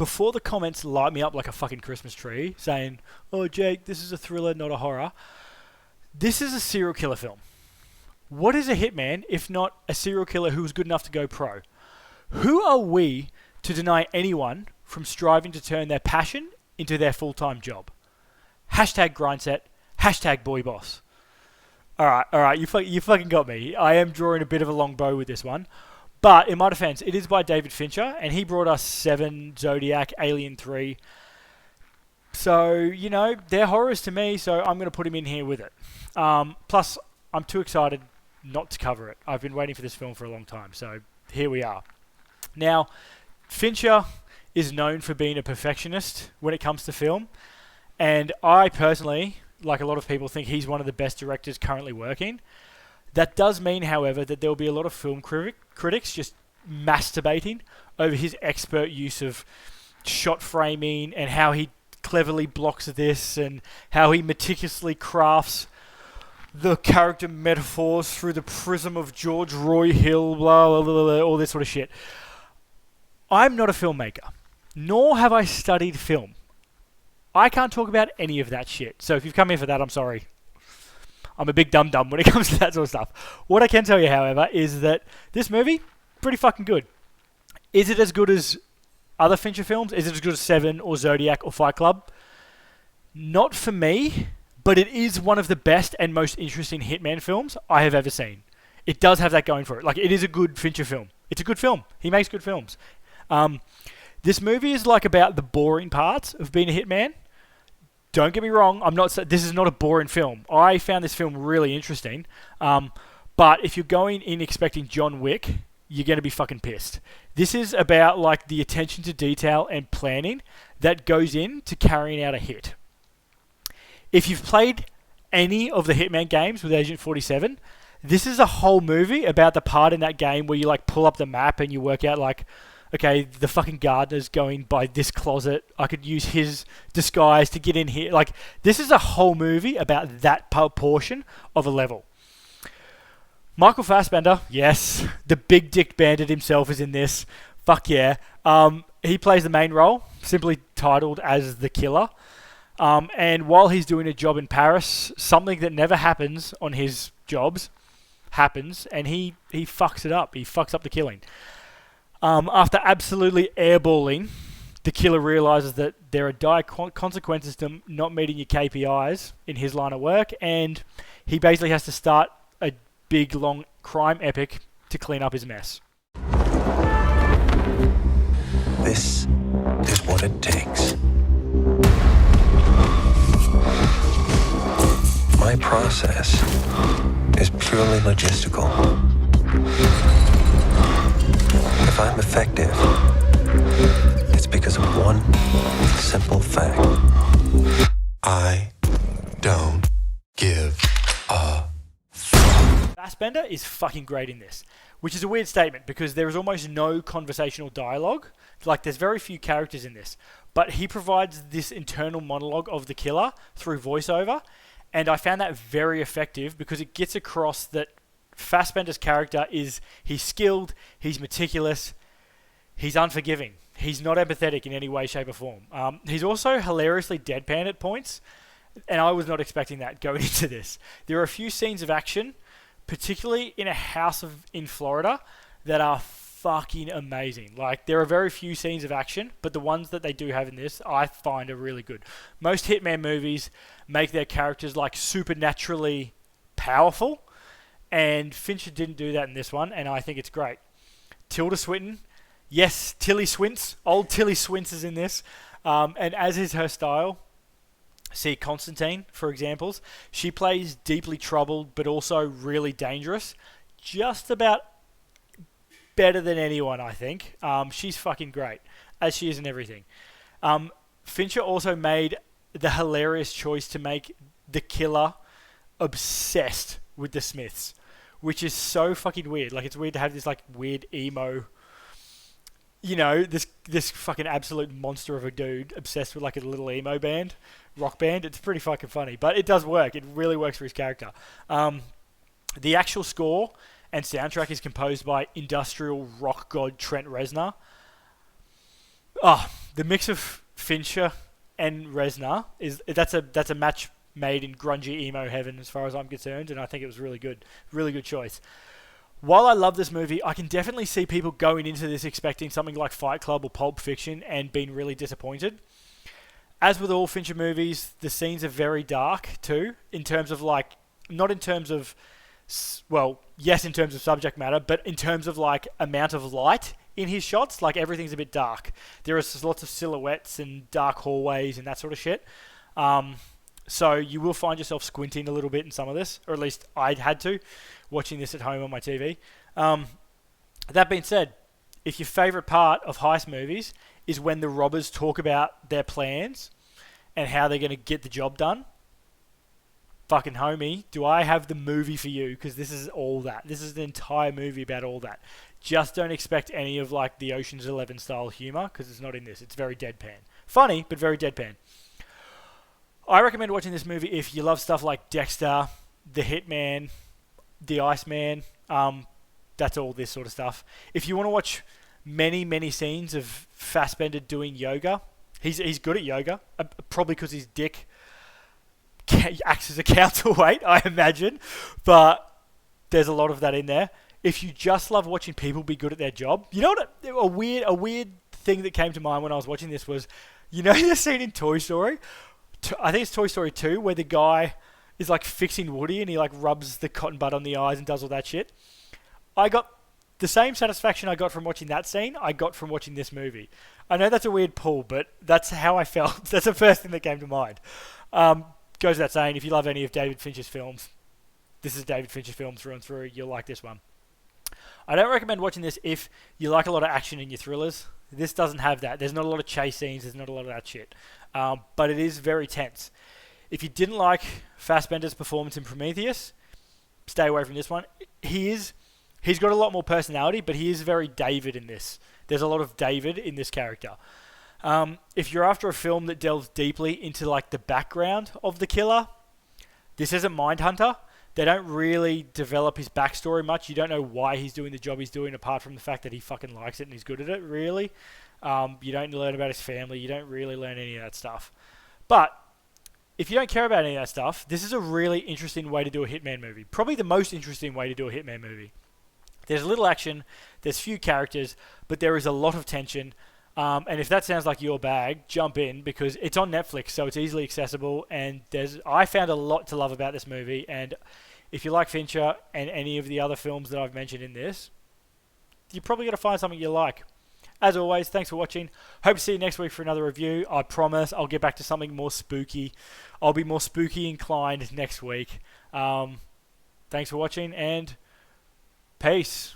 before the comments light me up like a fucking Christmas tree, saying, "Oh, Jake, this is a thriller, not a horror." This is a serial killer film. What is a hitman if not a serial killer who was good enough to go pro? Who are we to deny anyone from striving to turn their passion into their full-time job? Hashtag grindset. Hashtag boy boss. All right, you fucking got me. I am drawing a bit of a long bow with this one. But in my defense, it is by David Fincher, and he brought us Seven, Zodiac, Alien 3. So, you know, they're horrors to me, so I'm going to put him in here with it. Plus, I'm too excited not to cover it. I've been waiting for this film for a long time, so here we are. Now, Fincher is known for being a perfectionist when it comes to film, and I personally, like a lot of people, think he's one of the best directors currently working. That does mean, however, that there will be a lot of film critics just masturbating over his expert use of shot framing and how he cleverly blocks this and how he meticulously crafts the character metaphors through the prism of George Roy Hill, blah, blah, blah, blah, all this sort of shit. I'm not a filmmaker, nor have I studied film. I can't talk about any of that shit. So if you've come in for that, I'm sorry. I'm a big dum-dum when it comes to that sort of stuff. What I can tell you, however, is that this movie, pretty fucking good. Is it as good as other Fincher films? Is it as good as Seven or Zodiac or Fight Club? Not for me, but it is one of the best and most interesting hitman films I have ever seen. It does have that going for it. Like, it is a good Fincher film. It's a good film. He makes good films. This movie is like about the boring parts of being a hitman. Don't get me wrong, this is not a boring film. I found this film really interesting. But if you're going in expecting John Wick, you're going to be fucking pissed. This is about like the attention to detail and planning that goes into carrying out a hit. If you've played any of the Hitman games with Agent 47, this is a whole movie about the part in that game where you like pull up the map and you work out like, okay, the fucking gardener's going by this closet. I could use his disguise to get in here. Like, this is a whole movie about that portion of a level. Michael Fassbender, yes. The big dick bandit himself is in this. Fuck yeah. He plays the main role, simply titled as the killer. And while he's doing a job in Paris, something that never happens on his jobs happens, and he fucks it up. He fucks up the killing. After absolutely airballing, the killer realizes that there are dire consequences to not meeting your KPIs in his line of work, and he basically has to start a big, long crime epic to clean up his mess. This is what it takes. My process is purely logistical. If I'm effective, it's because of one simple fact. I don't give a fuck. Fassbender is fucking great in this, which is a weird statement because there is almost no conversational dialogue. Like, there's very few characters in this, but he provides this internal monologue of the killer through voiceover, and I found that very effective because it gets across that Fassbender's character he's skilled, he's meticulous, he's unforgiving. He's not empathetic in any way, shape, or form. He's also hilariously deadpan at points, and I was not expecting that going into this. There are a few scenes of action, particularly in a house in Florida, that are fucking amazing. Like, there are very few scenes of action, but the ones that they do have in this, I find are really good. Most Hitman movies make their characters like supernaturally powerful, and Fincher didn't do that in this one, and I think it's great. Tilda Swinton, yes, Tilly Swints, old Tilly Swints is in this, and as is her style. See Constantine, for examples. She plays deeply troubled, but also really dangerous. Just about better than anyone, I think. She's fucking great, as she is in everything. Fincher also made the hilarious choice to make the killer obsessed with the Smiths, which is so fucking weird. Like, it's weird to have this like weird emo, you know, this fucking absolute monster of a dude obsessed with like a little emo band, rock band. It's pretty fucking funny, but it does work. It really works for his character. The actual score and soundtrack is composed by industrial rock god Trent Reznor. the mix of Fincher and Reznor that's a match made in grungy emo heaven as far as I'm concerned, and I think it was really good choice. While I love this movie, I can definitely see people going into this expecting something like Fight Club or Pulp Fiction and being really disappointed. As with all Fincher movies, the scenes are very dark too, in terms of like, not in terms of, well, yes, in terms of subject matter, but in terms of like amount of light in his shots. Like everything's a bit dark. There are lots of silhouettes and dark hallways and that sort of shit. So you will find yourself squinting a little bit in some of this, or at least I had to, watching this at home on my TV. That being said, if your favourite part of heist movies is when the robbers talk about their plans and how they're going to get the job done, fucking homie, do I have the movie for you? Because this is all that. This is the entire movie about all that. Just don't expect any of like the Ocean's 11 style humour, because it's not in this. It's very deadpan. Funny, but very deadpan. I recommend watching this movie if you love stuff like Dexter, The Hitman, The Iceman. That's all this sort of stuff. If you want to watch many scenes of Fassbender doing yoga, he's good at yoga. Probably because his dick acts as a counterweight, I imagine. But there's a lot of that in there. If you just love watching people be good at their job, you know what? A weird thing that came to mind when I was watching this was, you know, the scene in Toy Story. I think it's Toy Story 2 where the guy is like fixing Woody and he like rubs the cotton bud on the eyes and does all that shit. I got the same satisfaction I got from watching that scene I got from watching this movie. I know that's a weird pull, but that's how I felt. That's the first thing that came to mind. Goes without saying, if you love any of David Fincher's films, this is David Fincher films through and through. You'll like this one. I don't recommend watching this if you like a lot of action in your thrillers. This doesn't have that. There's not a lot of chase scenes. There's not a lot of that shit. But it is very tense. If you didn't like Fassbender's performance in Prometheus, stay away from this one. He's got a lot more personality, but he is very David in this. There's a lot of David in this character. If you're after a film that delves deeply into like the background of the killer, this isn't Mindhunter. They don't really develop his backstory much. You don't know why he's doing the job he's doing, apart from the fact that he fucking likes it and he's good at it, really. You don't learn about his family. You don't really learn any of that stuff. But if you don't care about any of that stuff, this is a really interesting way to do a Hitman movie. Probably the most interesting way to do a Hitman movie. There's little action, there's few characters, but there is a lot of tension. And if that sounds like your bag, jump in, because it's on Netflix, so it's easily accessible. And I found a lot to love about this movie. And if you like Fincher and any of the other films that I've mentioned in this, you're probably going to find something you like. As always, thanks for watching. Hope to see you next week for another review. I promise I'll get back to something more spooky. I'll be more spooky inclined next week. Thanks for watching, and peace.